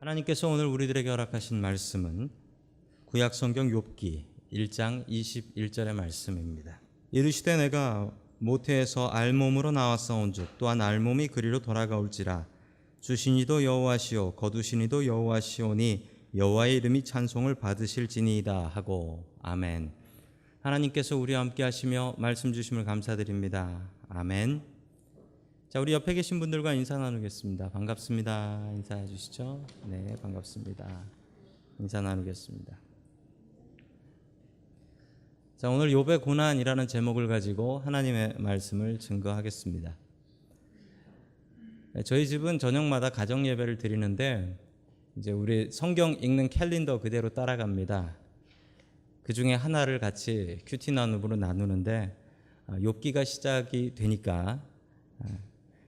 하나님께서 오늘 우리들에게 허락하신 말씀은 구약성경 욥기 1장 21절의 말씀입니다. 이르시되 내가 모태에서 알몸으로 나왔사온즉 또한 알몸이 그리로 돌아가올지라. 주시니도 여호와시오 거두시니도 여호와시오니 여호와의 이름이 찬송을 받으실지니이다 하고. 아멘. 하나님께서 우리와 함께 하시며 말씀 주심을 감사드립니다. 아멘. 자, 우리 옆에 계신 분들과 인사 나누겠습니다. 반갑습니다. 인사해 주시죠. 네, 반갑습니다. 인사 나누겠습니다. 자, 오늘 욥의 고난이라는 제목을 가지고 하나님의 말씀을 증거하겠습니다. 저희 집은 저녁마다 가정 예배를 드리는데 이제 우리 성경 읽는 캘린더 그대로 따라갑니다. 그 중에 하나를 같이 큐티 나눔으로 나누는데 욥기가 시작이 되니까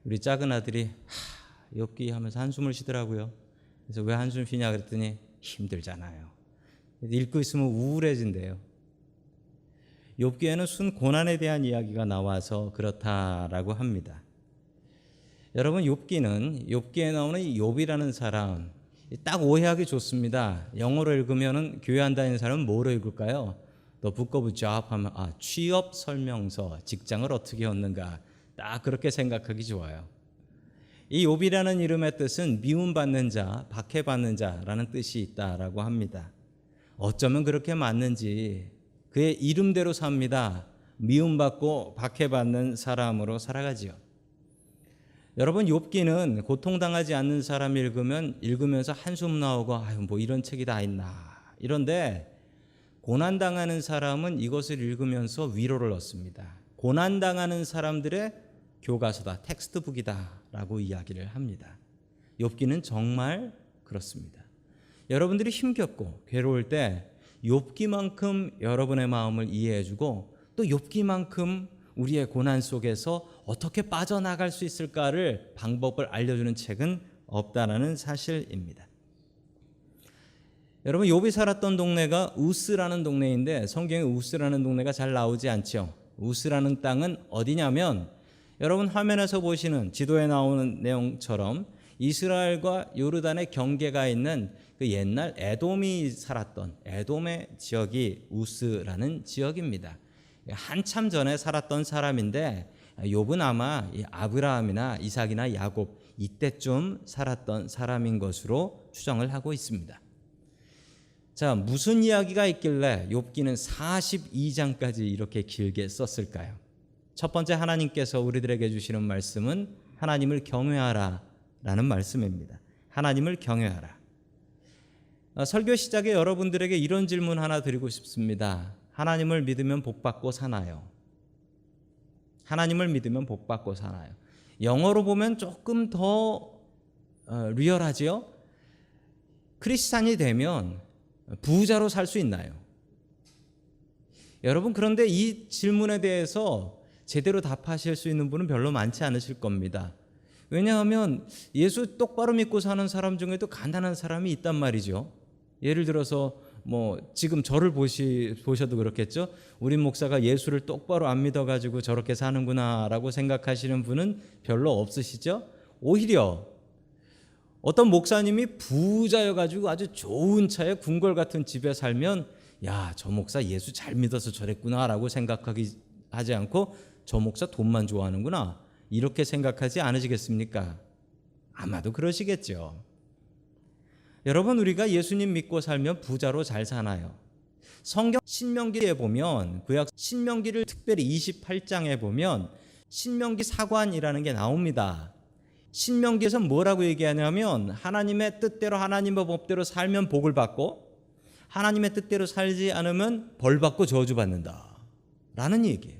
우리 작은 아들이 욥기 하면서 한숨을 쉬더라고요. 그래서 왜 한숨 쉬냐 그랬더니 힘들잖아요. 읽고 있으면 우울해진대요. 욥기에는 순 고난에 대한 이야기가 나와서 그렇다라고 합니다. 여러분, 욥기에 나오는 이 욥이라는 사람 딱 오해하기 좋습니다. 영어로 읽으면 교회 안 다니는 사람은 뭐로 읽을까요? The Book of Job 하면 취업 설명서, 직장을 어떻게 얻는가, 딱 그렇게 생각하기 좋아요. 이 욥이라는 이름의 뜻은 미움받는 자, 박해받는 자라는 뜻이 있다라고 합니다. 어쩌면 그렇게 맞는지 그의 이름대로 삽니다. 미움받고 박해받는 사람으로 살아가지요. 여러분, 욥기는 고통당하지 않는 사람이 읽으면서 한숨 나오고 뭐 이런 책이 다 있나 이런데, 고난당하는 사람은 이것을 읽으면서 위로를 얻습니다. 고난당하는 사람들의 교과서다, 텍스트북이다 라고 이야기를 합니다. 욥기는 정말 그렇습니다. 여러분들이 힘겹고 괴로울 때 욥기만큼 여러분의 마음을 이해해주고 또 욥기만큼 우리의 고난 속에서 어떻게 빠져나갈 수 있을까를 방법을 알려주는 책은 없다라는 사실입니다. 여러분, 욥이 살았던 동네가 우스라는 동네인데 성경에 우스라는 동네가 잘 나오지 않죠. 우스라는 땅은 어디냐면 여러분 화면에서 보시는 지도에 나오는 내용처럼 이스라엘과 요르단의 경계가 있는 그 옛날 에돔이 살았던 에돔의 지역이 우스라는 지역입니다. 한참 전에 살았던 사람인데 욥은 아마 아브라함이나 이삭이나 야곱 이때쯤 살았던 사람인 것으로 추정을 하고 있습니다. 자, 무슨 이야기가 있길래 욥기는 42장까지 이렇게 길게 썼을까요? 첫 번째, 하나님께서 우리들에게 주시는 말씀은 하나님을 경외하라 라는 말씀입니다. 하나님을 경외하라. 설교 시작에 여러분들에게 이런 질문 하나 드리고 싶습니다. 하나님을 믿으면 복받고 사나요? 하나님을 믿으면 복받고 사나요? 영어로 보면 조금 더 리얼하지요? 크리스찬이 되면 부자로 살 수 있나요? 여러분, 그런데 이 질문에 대해서 제대로 답하실 수 있는 분은 별로 많지 않으실 겁니다. 왜냐하면 예수 똑바로 믿고 사는 사람 중에도 가난한 사람이 있단 말이죠. 예를 들어서 지금 저를 보셔도 그렇겠죠. 우리 목사가 예수를 똑바로 안 믿어가지고 저렇게 사는구나 라고 생각하시는 분은 별로 없으시죠. 오히려 어떤 목사님이 부자여가지고 아주 좋은 차에 궁궐 같은 집에 살면 야, 저 목사 예수 잘 믿어서 저랬구나 라고 하지 않고 저 목사 돈만 좋아하는구나 이렇게 생각하지 않으시겠습니까? 아마도 그러시겠죠. 여러분, 우리가 예수님 믿고 살면 부자로 잘 사나요? 성경 신명기에 보면, 구약 신명기를 특별히 28장에 보면 신명기 사관이라는 게 나옵니다. 신명기에서 뭐라고 얘기하냐면 하나님의 뜻대로 하나님의 법대로 살면 복을 받고 하나님의 뜻대로 살지 않으면 벌 받고 저주받는다 라는 얘기예요.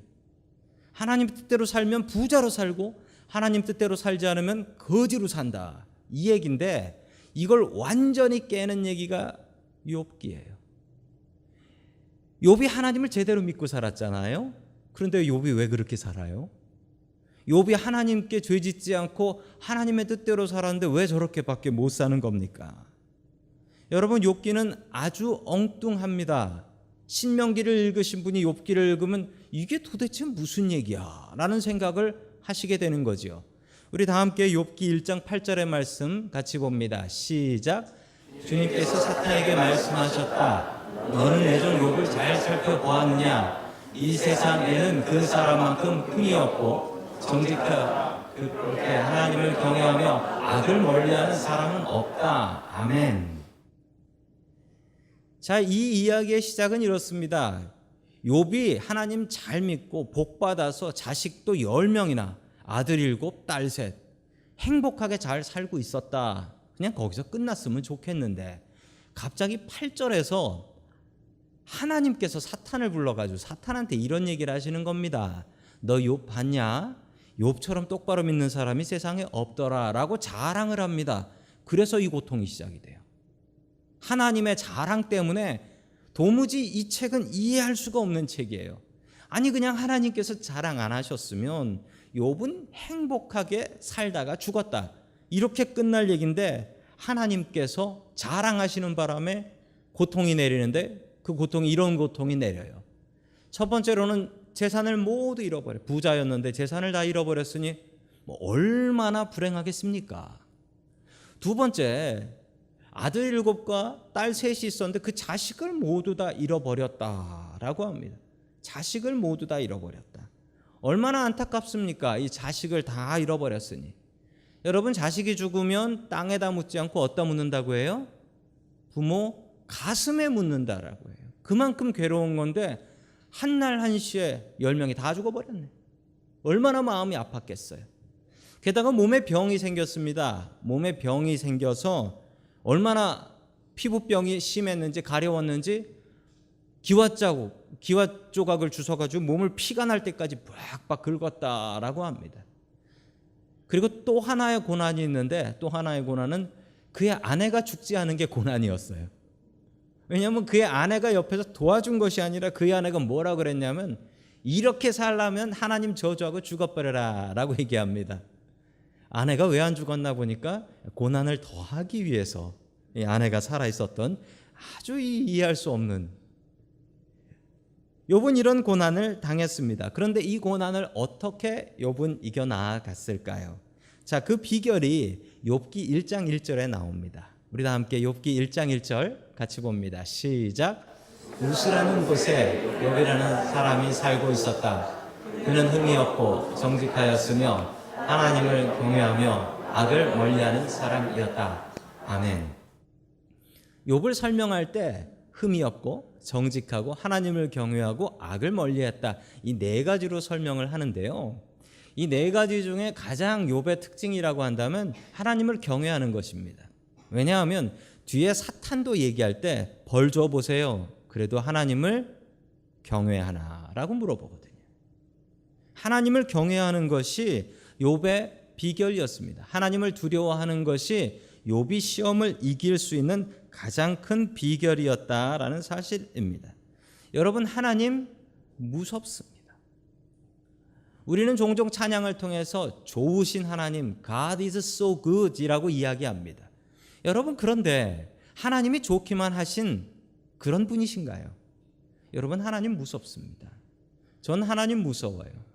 하나님 뜻대로 살면 부자로 살고 하나님 뜻대로 살지 않으면 거지로 산다, 이 얘기인데 이걸 완전히 깨는 얘기가 욥기예요. 욥이 하나님을 제대로 믿고 살았잖아요. 그런데 욥이 왜 그렇게 살아요? 욥이 하나님께 죄짓지 않고 하나님의 뜻대로 살았는데 왜 저렇게밖에 못 사는 겁니까? 여러분, 욥기는 아주 엉뚱합니다. 신명기를 읽으신 분이 욥기를 읽으면 이게 도대체 무슨 얘기야? 라는 생각을 하시게 되는 거죠. 우리 다 함께 욥기 1장 8절의 말씀 같이 봅니다. 시작. 주님께서 사탄에게 말씀하셨다. 너는 내 종 욥을 잘 살펴보았느냐? 이 세상에는 그 사람만큼 흠이 없고 정직하게 하나님을 경외하며 악을 멀리하는 사람은 없다. 아멘. 자, 이 이야기의 시작은 이렇습니다. 욥이 하나님 잘 믿고 복 받아서 자식도 10명이나 아들 7, 딸 3 행복하게 잘 살고 있었다. 그냥 거기서 끝났으면 좋겠는데 갑자기 8절에서 하나님께서 사탄을 불러가지고 사탄한테 이런 얘기를 하시는 겁니다. 너 욥 봤냐? 욥처럼 똑바로 믿는 사람이 세상에 없더라 라고 자랑을 합니다. 그래서 이 고통이 시작이 돼요. 하나님의 자랑 때문에 도무지 이 책은 이해할 수가 없는 책이에요. 아니 그냥 하나님께서 자랑 안 하셨으면 욥은 행복하게 살다가 죽었다. 이렇게 끝날 얘기인데 하나님께서 자랑하시는 바람에 고통이 내리는데 그 고통이 이런 고통이 내려요. 첫 번째로는 재산을 모두 잃어버려. 부자였는데 재산을 다 잃어버렸으니 뭐 얼마나 불행하겠습니까? 두 번째, 아들 7과 딸 3이 있었는데 그 자식을 모두 다 잃어버렸다라고 합니다. 자식을 모두 다 잃어버렸다. 얼마나 안타깝습니까? 이 자식을 다 잃어버렸으니. 여러분, 자식이 죽으면 땅에다 묻지 않고 어디다 묻는다고 해요? 부모 가슴에 묻는다라고 해요. 그만큼 괴로운 건데 한날 한시에 10명이 다 죽어버렸네. 얼마나 마음이 아팠겠어요. 게다가 몸에 병이 생겼습니다. 몸에 병이 생겨서 얼마나 피부병이 심했는지 가려웠는지 기와 조각을 주워가지고 몸을 피가 날 때까지 빡빡 긁었다라고 합니다. 그리고 또 하나의 고난이 있는데 또 하나의 고난은 그의 아내가 죽지 않은 게 고난이었어요. 왜냐하면 그의 아내가 옆에서 도와준 것이 아니라 그의 아내가 뭐라 그랬냐면 이렇게 살려면 하나님 저주하고 죽어버려라 라고 얘기합니다. 아내가 왜 안 죽었나 보니까 고난을 더하기 위해서 이 아내가 살아있었던 아주 이해할 수 없는 욥은 이런 고난을 당했습니다. 그런데 이 고난을 어떻게 욥은 이겨나갔을까요? 자, 그 비결이 욥기 1장 1절에 나옵니다. 우리 다 함께 욥기 1장 1절 같이 봅니다. 시작. 우스라는 곳에 욥이라는 사람이 살고 있었다. 그는 흠이 없고 정직하였으며 하나님을 경외하며 악을 멀리하는 사람이었다. 아멘. 욥을 설명할 때 흠이 없고 정직하고 하나님을 경외하고 악을 멀리했다. 이 네 가지로 설명을 하는데요. 이 네 가지 중에 가장 욥의 특징이라고 한다면 하나님을 경외하는 것입니다. 왜냐하면 뒤에 사탄도 얘기할 때 벌 줘 보세요. 그래도 하나님을 경외하나라고 물어보거든요. 하나님을 경외하는 것이 욥의 비결이었습니다. 하나님을 두려워하는 것이 욥이 시험을 이길 수 있는 가장 큰 비결이었다라는 사실입니다. 여러분, 하나님 무섭습니다. 우리는 종종 찬양을 통해서 좋으신 하나님, God is so good 이라고 이야기합니다. 여러분, 그런데 하나님이 좋기만 하신 그런 분이신가요? 여러분, 하나님 무섭습니다. 전 하나님 무서워요.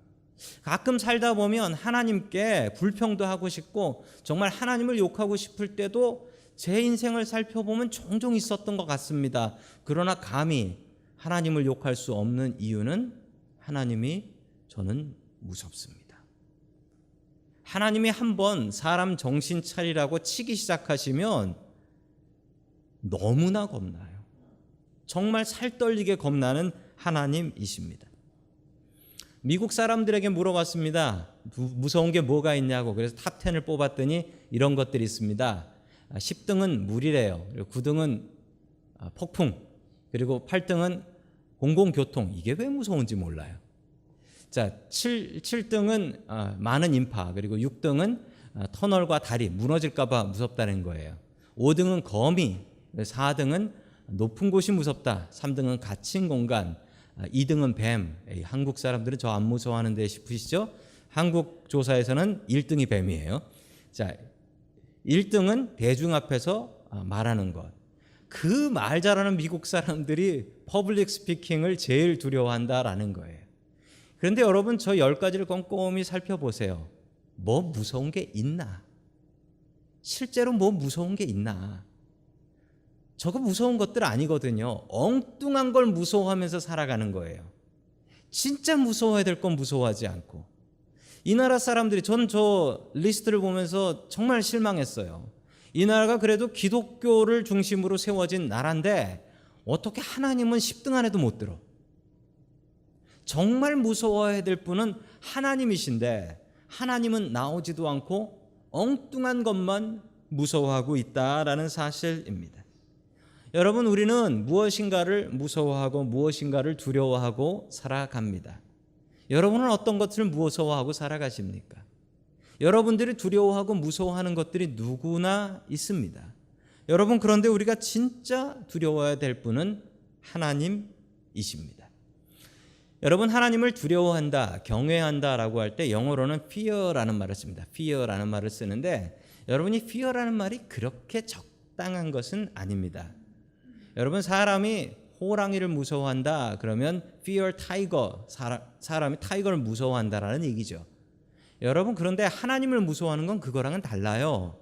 가끔 살다 보면 하나님께 불평도 하고 싶고 정말 하나님을 욕하고 싶을 때도 제 인생을 살펴보면 종종 있었던 것 같습니다. 그러나 감히 하나님을 욕할 수 없는 이유는 하나님이 저는 무섭습니다. 하나님이 한번 사람 정신 차리라고 치기 시작하시면 너무나 겁나요. 정말 살떨리게 겁나는 하나님이십니다. 미국 사람들에게 물어봤습니다. 무서운 게 뭐가 있냐고. 그래서 탑 10을 뽑았더니 이런 것들이 있습니다. 10등은 물이래요. 그리고 9등은 폭풍, 그리고 8등은 공공교통. 이게 왜 무서운지 몰라요. 자, 7등은 많은 인파, 그리고 6등은 터널과 다리 무너질까 봐 무섭다는 거예요. 5등은 거미, 4등은 높은 곳이 무섭다. 3등은 갇힌 공간, 2등은 뱀. 한국 사람들은 저 안 무서워하는데 싶으시죠? 한국 조사에서는 1등이 뱀이에요. 자, 1등은 대중 앞에서 말하는 것. 그 말 잘하는 미국 사람들이 퍼블릭 스피킹을 제일 두려워한다라는 거예요. 그런데 여러분, 저 10가지를 꼼꼼히 살펴보세요. 뭐 무서운 게 있나? 실제로 뭐 무서운 게 있나? 저거 무서운 것들 아니거든요. 엉뚱한 걸 무서워하면서 살아가는 거예요. 진짜 무서워야 될 건 무서워하지 않고. 이 나라 사람들이, 저는 저 리스트를 보면서 정말 실망했어요. 이 나라가 그래도 기독교를 중심으로 세워진 나라인데 어떻게 하나님은 10등 안에도 못 들어. 정말 무서워해야 될 분은 하나님이신데 하나님은 나오지도 않고 엉뚱한 것만 무서워하고 있다라는 사실입니다. 여러분, 우리는 무엇인가를 무서워하고 무엇인가를 두려워하고 살아갑니다. 여러분은 어떤 것들을 무서워하고 살아가십니까? 여러분들이 두려워하고 무서워하는 것들이 누구나 있습니다. 여러분, 그런데 우리가 진짜 두려워해야 될 분은 하나님이십니다. 여러분, 하나님을 두려워한다, 경외한다라고 할 때 영어로는 fear라는 말을 씁니다. fear라는 말을 쓰는데 여러분이 fear라는 말이 그렇게 적당한 것은 아닙니다. 여러분, 사람이 호랑이를 무서워한다 그러면 fear tiger, 사람이 타이거를 무서워한다라는 얘기죠. 여러분, 그런데 하나님을 무서워하는 건 그거랑은 달라요.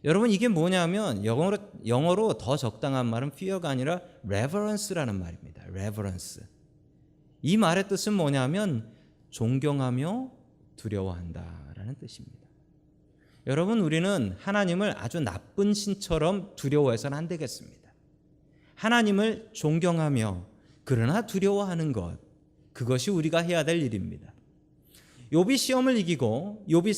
여러분, 이게 뭐냐면 영어로 더 적당한 말은 fear가 아니라 reverence라는 말입니다. reverence. 이 말의 뜻은 뭐냐면 존경하며 두려워한다라는 뜻입니다. 여러분, 우리는 하나님을 아주 나쁜 신처럼 두려워해서는 안 되겠습니다. 하나님을 존경하며 그러나 두려워하는 것, 그것이 우리가 해야 될 일입니다. 욥이 시험을 이기고 욥이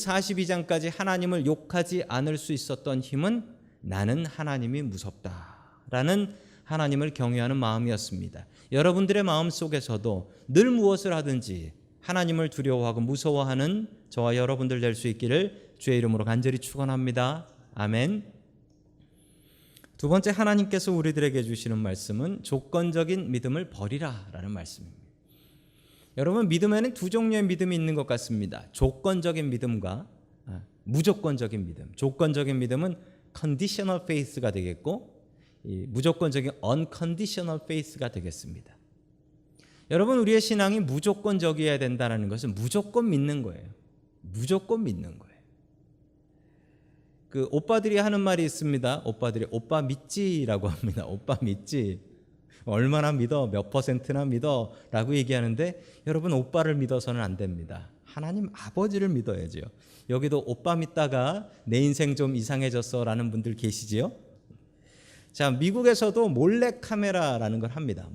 42장까지 하나님을 욕하지 않을 수 있었던 힘은 나는 하나님이 무섭다라는 하나님을 경외하는 마음이었습니다. 여러분들의 마음 속에서도 늘 무엇을 하든지 하나님을 두려워하고 무서워하는 저와 여러분들 될 수 있기를 주의 이름으로 간절히 축원합니다. 아멘. 두 번째, 하나님께서 우리들에게 주시는 말씀은 조건적인 믿음을 버리라라는 말씀입니다. 여러분, 믿음에는 두 종류의 믿음이 있는 것 같습니다. 조건적인 믿음과 무조건적인 믿음. 조건적인 믿음은 conditional faith가 되겠고, 무조건적인 unconditional faith가 되겠습니다. 여러분, 우리의 신앙이 무조건적이어야 된다는 것은 무조건 믿는 거예요. 무조건 믿는 거예요. 그 오빠들이 하는 말이 있습니다. 오빠들이 오빠 믿지라고 합니다. 오빠 믿지. 얼마나 믿어? 몇 %나 믿어? 라고 얘기하는데 여러분, 오빠를 믿어서는 안 됩니다. 하나님 아버지를 믿어야죠. 여기도 오빠 믿다가 내 인생 좀 이상해졌어 라는 분들 계시지요? 자, 미국에서도 몰래카메라라는 걸 합니다.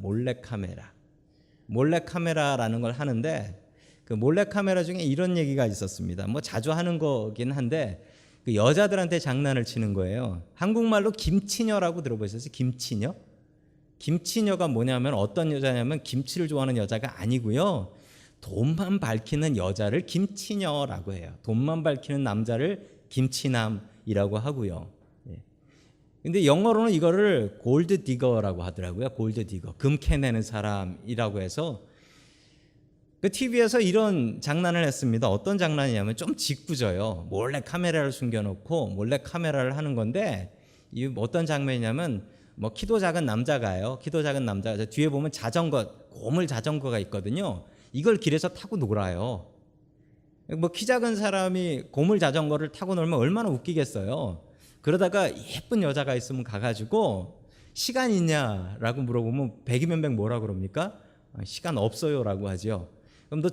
몰래카메라라는 걸 하는데 그 몰래카메라 중에 이런 얘기가 있었습니다. 뭐 자주 하는 거긴 한데 그 여자들한테 장난을 치는 거예요. 한국말로 김치녀라고 들어보셨어요? 김치녀? 김치녀가 뭐냐면 어떤 여자냐면 김치를 좋아하는 여자가 아니고요. 돈만 밝히는 여자를 김치녀라고 해요. 돈만 밝히는 남자를 김치남이라고 하고요. 근데 영어로는 이거를 골드 디거라고 하더라고요. 골드 디거. 금 캐내는 사람이라고 해서 그 TV에서 이런 장난을 했습니다. 어떤 장난이냐면 좀 짓궂어요. 몰래 카메라를 숨겨놓고 몰래 카메라를 하는 건데 이 어떤 장면이냐면 뭐 키도 작은 남자가요. 키도 작은 남자가 뒤에 보면 고물 자전거가 있거든요. 이걸 길에서 타고 놀아요. 뭐 키 작은 사람이 고물 자전거를 타고 놀면 얼마나 웃기겠어요. 그러다가 예쁜 여자가 있으면 가가지고 시간 있냐라고 물어보면 100이면 100 뭐라 그럽니까? 시간 없어요라고 하죠. 그럼 너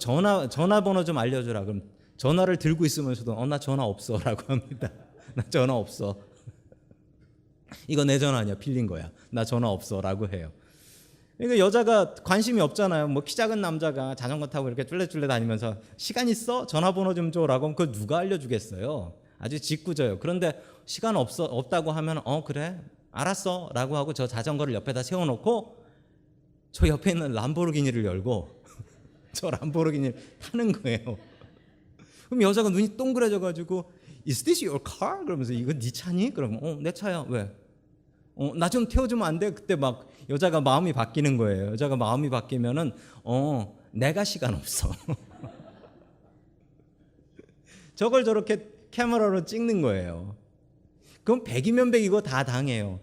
전화번호 좀 알려주라. 그럼 전화를 들고 있으면서도 나 전화 없어라고 합니다. 나 전화 없어. 이거 내 전화 아니야. 빌린 거야. 나 전화 없어라고 해요. 그러니까 여자가 관심이 없잖아요. 뭐 키 작은 남자가 자전거 타고 이렇게 쫄래쫄래 다니면서 시간 있어? 전화번호 좀 줘라고 하면 그걸 누가 알려주겠어요. 아주 짓궂어요. 그런데 시간 없다고 하면 그래 알았어 라고 하고 저 자전거를 옆에다 세워놓고 저 옆에 있는 람보르기니를 열고 저 람보르기니를 타는 거예요. 그럼 여자가 눈이 동그래져 가지고 Is this your car? 그러면서 이거 네 차니? 그러면 내 차야. 왜? 나 좀 태워주면 안 돼? 그때 막 여자가 마음이 바뀌는 거예요. 여자가 마음이 바뀌면은 내가 시간 없어. 저걸 저렇게 카메라로 찍는 거예요. 그럼 100이면 100이고 다 당해요.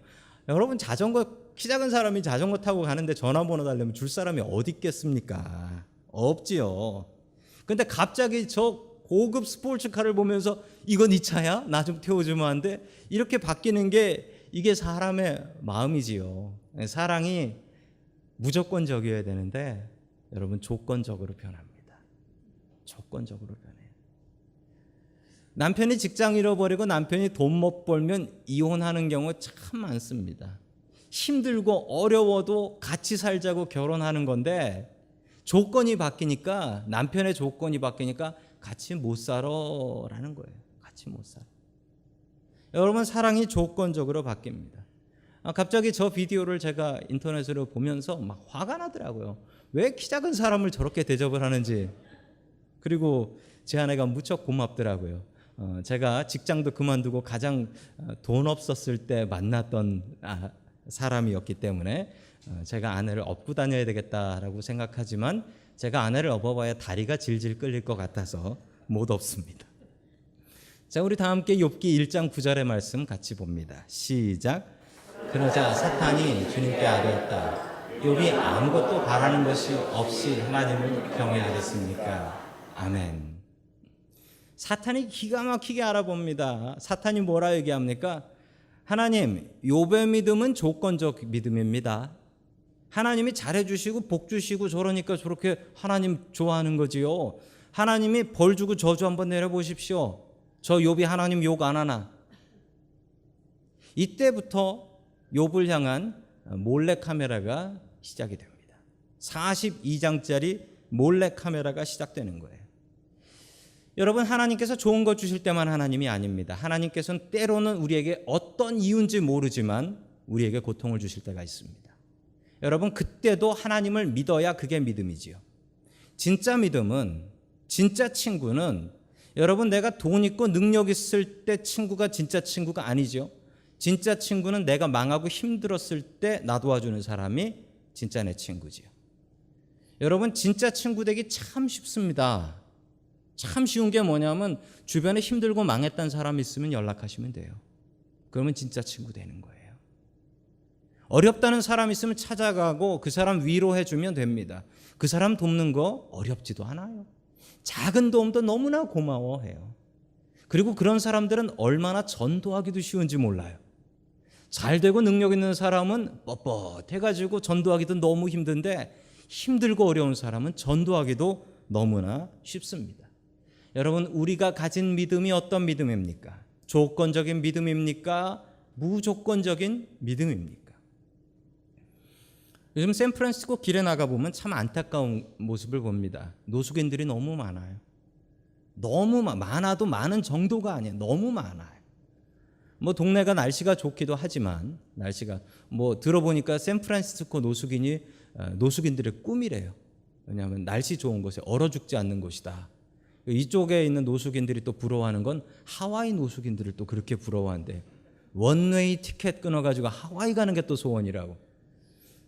여러분, 키 작은 사람이 자전거 타고 가는데 전화번호 달려면 줄 사람이 어디 있겠습니까? 없지요. 근데 갑자기 저 고급 스포츠카를 보면서 이거 네 차야? 나 좀 태워주면 안 돼? 이렇게 바뀌는 게 이게 사람의 마음이지요. 사랑이 무조건적이어야 되는데 여러분 조건적으로 변합니다. 조건적으로 변해요. 남편이 직장 잃어버리고 남편이 돈 못 벌면 이혼하는 경우 참 많습니다. 힘들고 어려워도 같이 살자고 결혼하는 건데 조건이 바뀌니까, 남편의 조건이 바뀌니까 같이 못 살아라는 거예요. 같이 못 살아. 여러분, 사랑이 조건적으로 바뀝니다. 갑자기 저 비디오를 제가 인터넷으로 보면서 막 화가 나더라고요. 왜 키 작은 사람을 저렇게 대접을 하는지. 그리고 제 아내가 무척 고맙더라고요. 제가 직장도 그만두고 가장 돈 없었을 때 만났던 사람이었기 때문에 제가 아내를 업고 다녀야 되겠다라고 생각하지만 제가 아내를 업어봐야 다리가 질질 끌릴 것 같아서 못 업습니다. 자, 우리 다 함께 욥기 1장 9절의 말씀 같이 봅니다. 시작. 그러자 사탄이 주님께 아뢰었다. 욥이 아무것도 바라는 것이 없이 하나님을 경외하겠습니까? 아멘. 사탄이 기가 막히게 알아봅니다. 사탄이 뭐라 얘기합니까? 하나님, 욥의 믿음은 조건적 믿음입니다. 하나님이 잘해주시고 복 주시고 저러니까 저렇게 하나님 좋아하는 거지요. 하나님이 벌 주고 저주 한번 내려보십시오. 저 욥이 하나님 욕 안 하나? 이때부터 욥을 향한 몰래카메라가 시작이 됩니다. 42장짜리 몰래카메라가 시작되는 거예요. 여러분, 하나님께서 좋은 것 주실 때만 하나님이 아닙니다. 하나님께서는 때로는 우리에게 어떤 이유인지 모르지만 우리에게 고통을 주실 때가 있습니다. 여러분, 그때도 하나님을 믿어야 그게 믿음이지요. 진짜 믿음은, 진짜 친구는, 여러분, 내가 돈 있고 능력 있을 때 친구가 진짜 친구가 아니죠. 진짜 친구는 내가 망하고 힘들었을 때 나 도와주는 사람이 진짜 내 친구지요. 여러분, 진짜 친구 되기 참 쉽습니다. 참 쉬운 게 뭐냐면 주변에 힘들고 망했던 사람 있으면 연락하시면 돼요. 그러면 진짜 친구 되는 거예요. 어렵다는 사람 있으면 찾아가고 그 사람 위로해 주면 됩니다. 그 사람 돕는 거 어렵지도 않아요. 작은 도움도 너무나 고마워해요. 그리고 그런 사람들은 얼마나 전도하기도 쉬운지 몰라요. 잘 되고 능력 있는 사람은 뻣뻣해가지고 전도하기도 너무 힘든데 힘들고 어려운 사람은 전도하기도 너무나 쉽습니다. 여러분, 우리가 가진 믿음이 어떤 믿음입니까? 조건적인 믿음입니까? 무조건적인 믿음입니까? 요즘 샌프란시스코 길에 나가보면 참 안타까운 모습을 봅니다. 노숙인들이 너무 많아요. 너무 많아도 많은 정도가 아니에요. 너무 많아요. 뭐 동네가 날씨가 좋기도 하지만 날씨가 들어보니까 샌프란시스코 노숙인이 노숙인들의 꿈이래요. 왜냐하면 날씨 좋은 곳에 얼어 죽지 않는 곳이다. 이쪽에 있는 노숙인들이 또 부러워하는 건 하와이 노숙인들을 또 그렇게 부러워한대. 원웨이 티켓 끊어가지고 하와이 가는 게 또 소원이라고.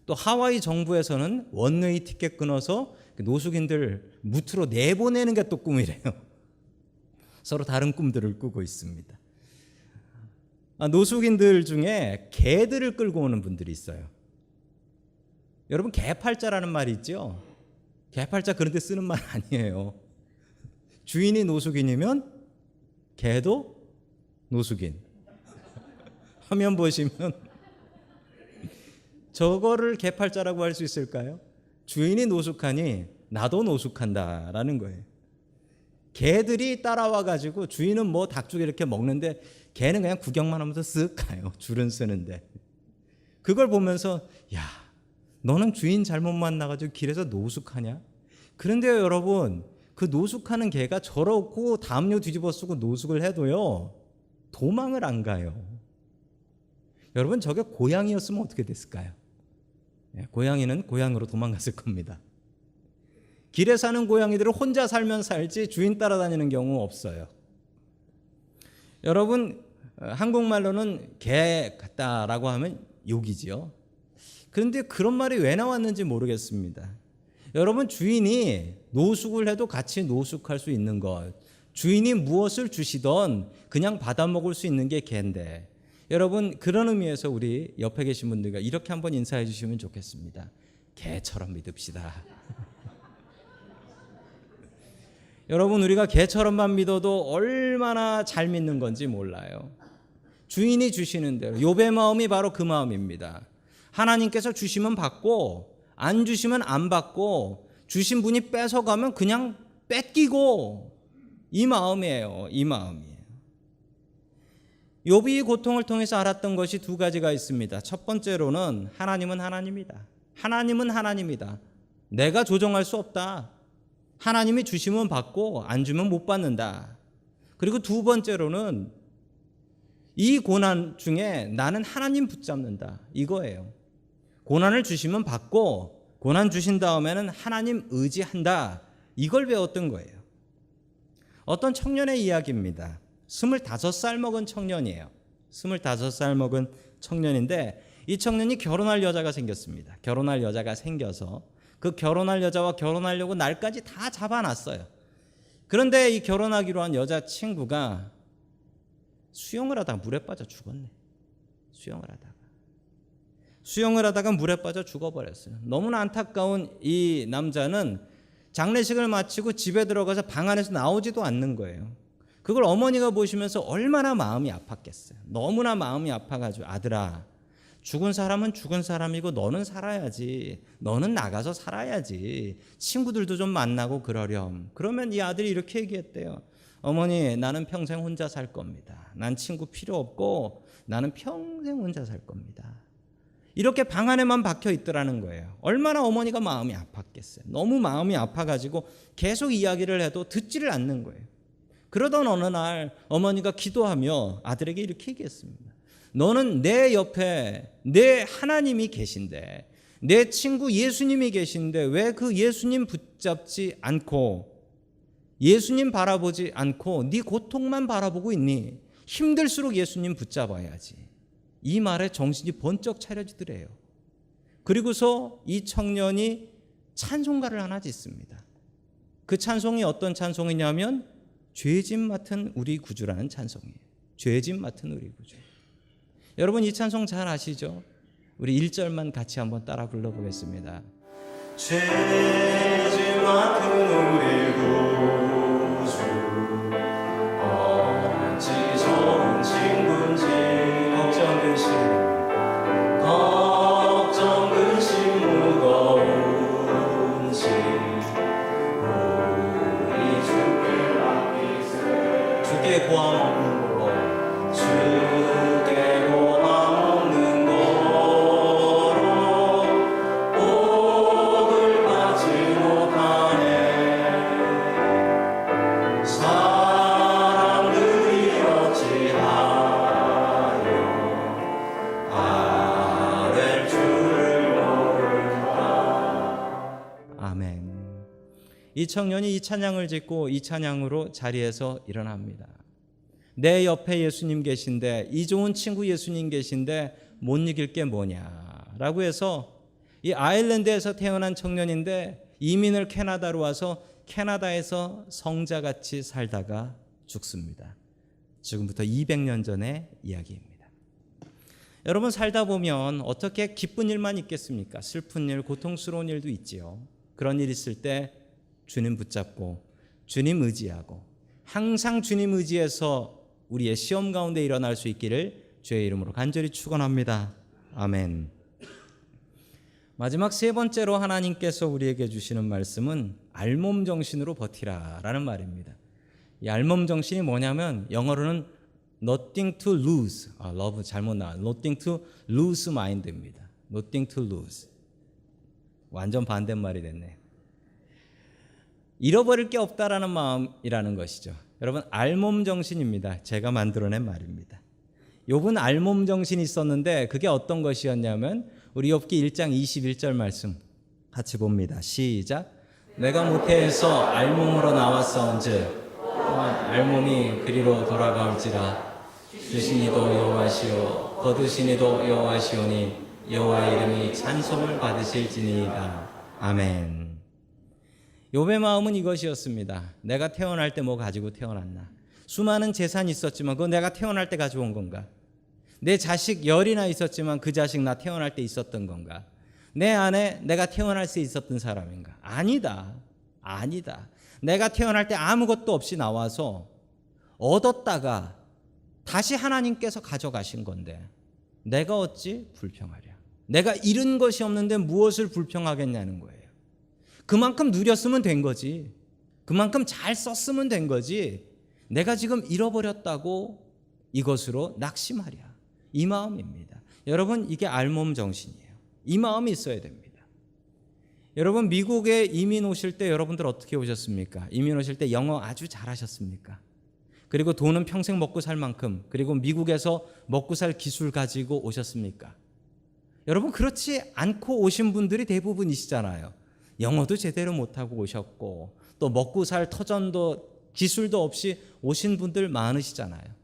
또 하와이 정부에서는 원웨이 티켓 끊어서 노숙인들 무트로 내보내는 게 또 꿈이래요. 서로 다른 꿈들을 꾸고 있습니다. 노숙인들 중에 개들을 끌고 오는 분들이 있어요. 여러분, 개팔자라는 말이 있죠. 개팔자 그런 데 쓰는 말 아니에요. 주인이 노숙인이면 개도 노숙인. 화면 보시면 저거를 개팔자라고 할 수 있을까요? 주인이 노숙하니 나도 노숙한다라는 거예요. 개들이 따라와 가지고 주인은 닭죽 이렇게 먹는데 개는 그냥 구경만 하면서 쓱 가요. 줄은 서는데. 그걸 보면서 야, 너는 주인 잘못 만나가지고 길에서 노숙하냐? 그런데요, 여러분, 그 노숙하는 개가 저렇고 담요 뒤집어 쓰고 노숙을 해도요 도망을 안 가요. 여러분, 저게 고양이였으면 어떻게 됐을까요? 고양이는 고향으로 도망갔을 겁니다. 길에 사는 고양이들은 혼자 살면 살지 주인 따라다니는 경우 없어요. 여러분, 한국말로는 개 같다라고 하면 욕이지요. 그런데 그런 말이 왜 나왔는지 모르겠습니다. 여러분, 주인이 노숙을 해도 같이 노숙할 수 있는 것, 주인이 무엇을 주시던 그냥 받아 먹을 수 있는 게 개인데, 여러분, 그런 의미에서 우리 옆에 계신 분들과 이렇게 한번 인사해 주시면 좋겠습니다. 개처럼 믿읍시다. 여러분, 우리가 개처럼만 믿어도 얼마나 잘 믿는 건지 몰라요. 주인이 주시는 대로. 욥의 마음이 바로 그 마음입니다. 하나님께서 주시면 받고 안 주시면 안 받고 주신 분이 뺏어가면 그냥 뺏기고, 이 마음이에요. 이 마음이에요. 욥이 고통을 통해서 알았던 것이 두 가지가 있습니다. 첫 번째로는 하나님은 하나님이다. 하나님은 하나님이다. 내가 조정할 수 없다. 하나님이 주시면 받고 안 주면 못 받는다. 그리고 두 번째로는 이 고난 중에 나는 하나님 붙잡는다. 이거예요. 고난을 주시면 받고 고난 주신 다음에는 하나님 의지한다. 이걸 배웠던 거예요. 어떤 청년의 이야기입니다. 25살 먹은 청년이에요. 25살 먹은 청년인데 이 청년이 결혼할 여자가 생겼습니다. 결혼할 여자가 생겨서 그 결혼할 여자와 결혼하려고 날까지 다 잡아놨어요. 그런데 이 결혼하기로 한 여자친구가 수영을 하다가 물에 빠져 죽었네. 수영을 하다가 물에 빠져 죽어버렸어요. 너무나 안타까운 이 남자는 장례식을 마치고 집에 들어가서 방 안에서 나오지도 않는 거예요. 그걸 어머니가 보시면서 얼마나 마음이 아팠겠어요. 너무나 마음이 아파가지고, 아들아, 죽은 사람은 죽은 사람이고 너는 살아야지. 너는 나가서 살아야지. 친구들도 좀 만나고 그러렴. 그러면 이 아들이 이렇게 얘기했대요. 어머니, 나는 평생 혼자 살 겁니다. 난 친구 필요 없고 나는 평생 혼자 살 겁니다. 이렇게 방 안에만 박혀 있더라는 거예요. 얼마나 어머니가 마음이 아팠겠어요. 너무 마음이 아파가지고 계속 이야기를 해도 듣지를 않는 거예요. 그러던 어느 날 어머니가 기도하며 아들에게 이렇게 얘기했습니다. 너는 내 옆에 내 하나님이 계신데, 내 친구 예수님이 계신데 왜 그 예수님 붙잡지 않고 예수님 바라보지 않고 네 고통만 바라보고 있니? 힘들수록 예수님 붙잡아야지. 이 말에 정신이 번쩍 차려지더래요. 그리고서 이 청년이 찬송가를 하나 짓습니다. 그 찬송이 어떤 찬송이냐면 죄짐 맡은 우리 구주라는 찬송이에요. 죄짐 맡은 우리 구주. 여러분 이 찬송 잘 아시죠? 우리 1절만 같이 한번 따라 불러보겠습니다. 죄짐 맡은 우리 구주, 어찌 좋은 친구인지. 걱정 근심 무거운지 우리 주께 맡기세. 주께 고함 없는 곳, 주께 고함 없는 곳으로 복을 받지 못하네. 사람들이 어찌하여 아랠 줄을 모를까. 아멘. 이 청년이 이 찬양을 짓고 이 찬양으로 자리에서 일어납니다. 내 옆에 예수님 계신데, 이 좋은 친구 예수님 계신데 못 이길 게 뭐냐라고 해서, 이 아일랜드에서 태어난 청년인데 이민을 캐나다로 와서 캐나다에서 성자같이 살다가 죽습니다. 지금부터 200년 전의 이야기입니다. 여러분 살다 보면 어떻게 기쁜 일만 있겠습니까? 슬픈 일, 고통스러운 일도 있지요. 그런 일 있을 때 주님 붙잡고 주님 의지하고 항상 주님 의지해서 우리의 시험 가운데 일어날 수 있기를 주의 이름으로 간절히 축원합니다. 아멘. 마지막 세 번째로 하나님께서 우리에게 주시는 말씀은 알몸 정신으로 버티라라는 말입니다. 이 알몸 정신이 뭐냐면 영어로는 nothing to lose, love 잘못 나와, nothing to lose mind입니다. nothing to lose. 완전 반대말이 됐네요. 잃어버릴 게 없다라는 마음이라는 것이죠. 여러분 알몸 정신입니다. 제가 만들어낸 말입니다. 욥은 알몸 정신이 있었는데 그게 어떤 것이었냐면 우리 욥기 1장 21절 말씀 같이 봅니다. 시작. 내가 모태에서 알몸으로 나왔사온즉 또한 알몸이 그리로 돌아가올지라. 주신 이도 여호와시오 거두신 이도 여호와시오니 여호와의 이름이 찬송을 받으실지니이다. 아멘. 욥의 마음은 이것이었습니다. 내가 태어날 때 뭐 가지고 태어났나? 수많은 재산이 있었지만 그거 내가 태어날 때 가져온 건가? 내 자식 열이나 있었지만 그 자식 나 태어날 때 있었던 건가? 내 안에 내가 태어날 수 있었던 사람인가? 아니다. 아니다. 내가 태어날 때 아무것도 없이 나와서 얻었다가 다시 하나님께서 가져가신 건데 내가 어찌 불평하랴. 내가 잃은 것이 없는데 무엇을 불평하겠냐는 거예요. 그만큼 누렸으면 된 거지. 그만큼 잘 썼으면 된 거지. 내가 지금 잃어버렸다고 이것으로 낙심하랴. 이 마음입니다. 여러분, 이게 알몸 정신이에요. 이 마음이 있어야 됩니다. 여러분, 미국에 이민 오실 때 여러분들 어떻게 오셨습니까? 이민 오실 때 영어 아주 잘하셨습니까? 그리고 돈은 평생 먹고 살 만큼, 그리고 미국에서 먹고 살 기술 가지고 오셨습니까? 여러분, 그렇지 않고 오신 분들이 대부분이시잖아요. 영어도 제대로 못하고 오셨고 또 먹고 살 터전도 기술도 없이 오신 분들 많으시잖아요.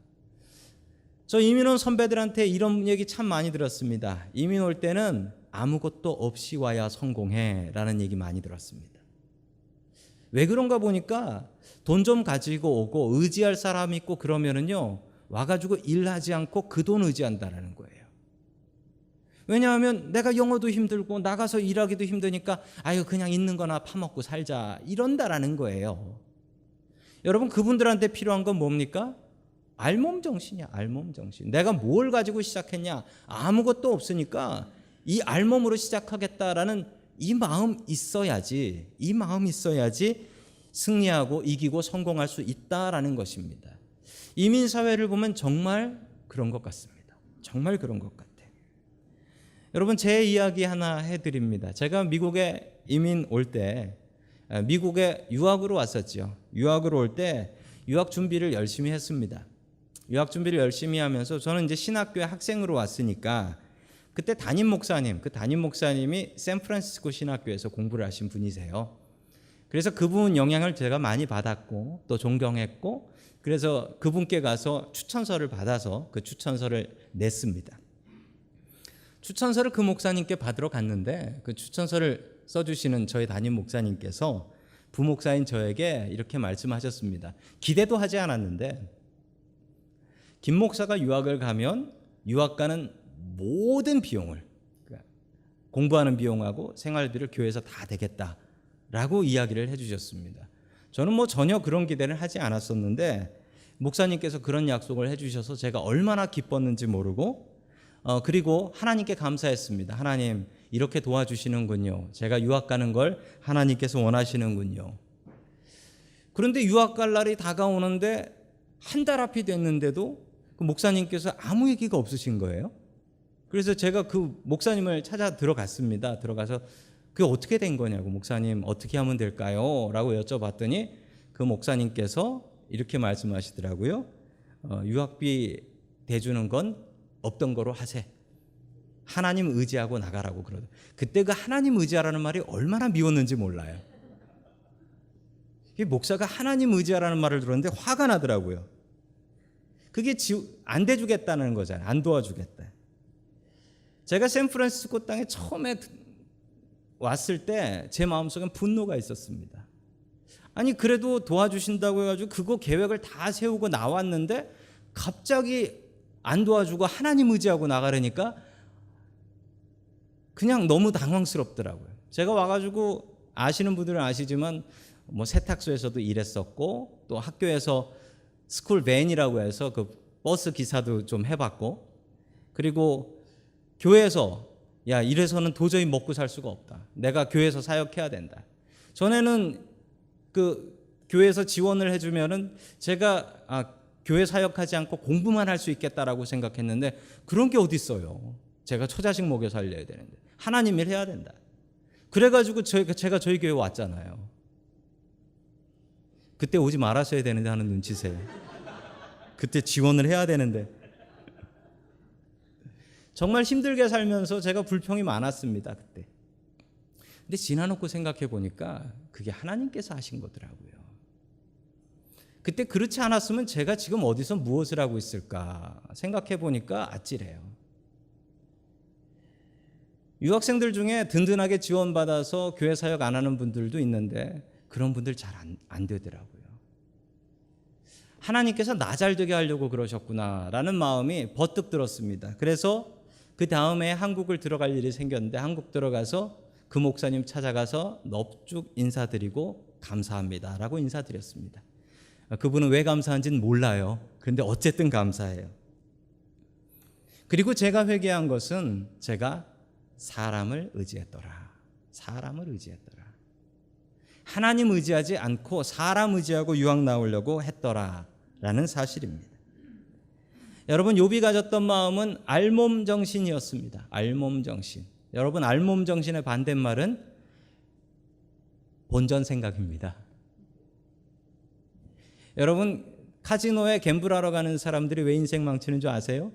저 이민 온 선배들한테 이런 얘기 참 많이 들었습니다. 이민 올 때는 아무것도 없이 와야 성공해 라는 얘기 많이 들었습니다. 왜 그런가 보니까 돈 좀 가지고 오고 의지할 사람 있고 그러면은요, 와가지고 일하지 않고 그 돈 의지한다라는 거예요. 왜냐하면 내가 영어도 힘들고 나가서 일하기도 힘드니까 아유 그냥 있는 거나 파먹고 살자 이런다라는 거예요. 여러분, 그분들한테 필요한 건 뭡니까? 알몸 정신이야. 알몸 정신. 내가 뭘 가지고 시작했냐? 아무것도 없으니까 이 알몸으로 시작하겠다라는 이 마음 있어야지, 이 마음 있어야지 승리하고 이기고 성공할 수 있다라는 것입니다. 이민사회를 보면 정말 그런 것 같습니다. 정말 그런 것 같아요. 여러분, 제 이야기 하나 해드립니다. 제가 미국에 이민 올 때, 미국에 유학으로 왔었죠. 유학으로 올 때 유학 준비를 열심히 했습니다. 유학 준비를 열심히 하면서 저는 이제 신학교에 학생으로 왔으니까 그때 담임 목사님, 그 담임 목사님이 샌프란시스코 신학교에서 공부를 하신 분이세요. 그래서 그분 영향을 제가 많이 받았고 또 존경했고, 그래서 그분께 가서 추천서를 받아서 그 추천서를 냈습니다. 추천서를 그 목사님께 받으러 갔는데 그 추천서를 써주시는 저희 담임 목사님께서 부목사인 저에게 이렇게 말씀하셨습니다. 기대도 하지 않았는데 김 목사가 유학을 가면 유학 가는 모든 비용을, 공부하는 비용하고 생활비를 교회에서 다 대겠다라고 이야기를 해주셨습니다. 저는 뭐 전혀 그런 기대를 하지 않았었는데 목사님께서 그런 약속을 해주셔서 제가 얼마나 기뻤는지 모르고 그리고 하나님께 감사했습니다. 하나님, 이렇게 도와주시는군요. 제가 유학 가는 걸 하나님께서 원하시는군요. 그런데 유학 갈 날이 다가오는데 한 달 앞이 됐는데도 그 목사님께서 아무 얘기가 없으신 거예요. 그래서 제가 그 목사님을 찾아 들어갔습니다. 들어가서 그게 어떻게 된 거냐고, 목사님 어떻게 하면 될까요? 라고 여쭤봤더니 그 목사님께서 이렇게 말씀하시더라고요. 유학비 대주는 건 없던 거로 하세. 하나님 의지하고 나가라고 그러더라고요. 그때 그 하나님 의지하라는 말이 얼마나 미웠는지 몰라요. 목사가 하나님 의지하라는 말을 들었는데 화가 나더라고요. 그게 안 대주겠다는 거잖아요. 안 도와주겠다. 제가 샌프란시스코 땅에 처음에 왔을 때 제 마음속엔 분노가 있었습니다. 아니, 그래도 도와주신다고 해가지고 그거 계획을 다 세우고 나왔는데 갑자기 안 도와주고 하나님 의지하고 나가려니까 그냥 너무 당황스럽더라고요. 제가 와가지고 아시는 분들은 아시지만 뭐 세탁소에서도 일했었고 또 학교에서 스쿨 밴이라고 해서 그 버스 기사도 좀 해봤고, 그리고 교회에서 야, 이래서는 도저히 먹고 살 수가 없다. 내가 교회에서 사역해야 된다. 전에는 그 교회에서 지원을 해주면은 제가 교회 사역하지 않고 공부만 할 수 있겠다라고 생각했는데 그런 게 어디 있어요. 제가 처자식 먹여 살려야 되는데 하나님 일 해야 된다. 그래가지고 제가 저희 교회 왔잖아요. 그때 오지 말았어야 되는데 하는 눈치세요. 그때 지원을 해야 되는데. 정말 힘들게 살면서 제가 불평이 많았습니다. 그때. 근데 지나놓고 생각해 보니까 그게 하나님께서 하신 거더라고요. 그때 그렇지 않았으면 제가 지금 어디서 무엇을 하고 있을까 생각해 보니까 아찔해요. 유학생들 중에 든든하게 지원받아서 교회 사역 안 하는 분들도 있는데 그런 분들 잘 안 되더라고요. 하나님께서 나 잘 되게 하려고 그러셨구나라는 마음이 버뜩 들었습니다. 그래서 그 다음에 한국을 들어갈 일이 생겼는데 한국 들어가서 그 목사님 찾아가서 넙죽 인사드리고 감사합니다라고 인사드렸습니다. 그분은 왜 감사한지는 몰라요. 그런데 어쨌든 감사해요. 그리고 제가 회개한 것은 제가 사람을 의지했더라. 사람을 의지했더라. 하나님 의지하지 않고 사람 의지하고 유학 나오려고 했더라라는 사실입니다. 여러분, 욥이 가졌던 마음은 알몸 정신이었습니다. 알몸 정신. 여러분, 알몸 정신의 반대말은 본전 생각입니다. 여러분, 카지노에 갬블하러 가는 사람들이 왜 인생 망치는 줄 아세요?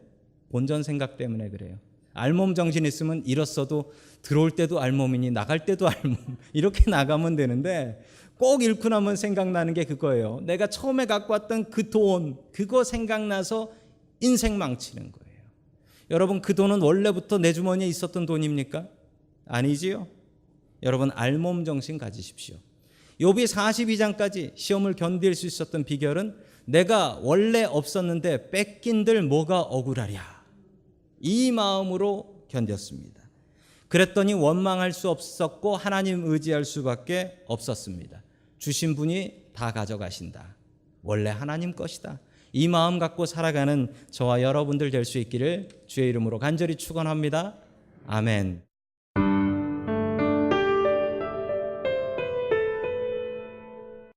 본전 생각 때문에 그래요. 알몸 정신 있으면 잃었어도 들어올 때도 알몸이니 나갈 때도 알몸, 이렇게 나가면 되는데 꼭 잃고 나면 생각나는 게 그거예요. 내가 처음에 갖고 왔던 그 돈, 그거 생각나서 인생 망치는 거예요. 여러분, 그 돈은 원래부터 내 주머니에 있었던 돈입니까? 아니지요. 여러분, 알몸 정신 가지십시오. 욥이 42장까지 시험을 견딜 수 있었던 비결은 내가 원래 없었는데 뺏긴들 뭐가 억울하랴, 이 마음으로 견뎠습니다. 그랬더니 원망할 수 없었고 하나님 의지할 수밖에 없었습니다. 주신 분이 다 가져가신다. 원래 하나님 것이다. 이 마음 갖고 살아가는 저와 여러분들 될 수 있기를 주의 이름으로 간절히 축원합니다. 아멘.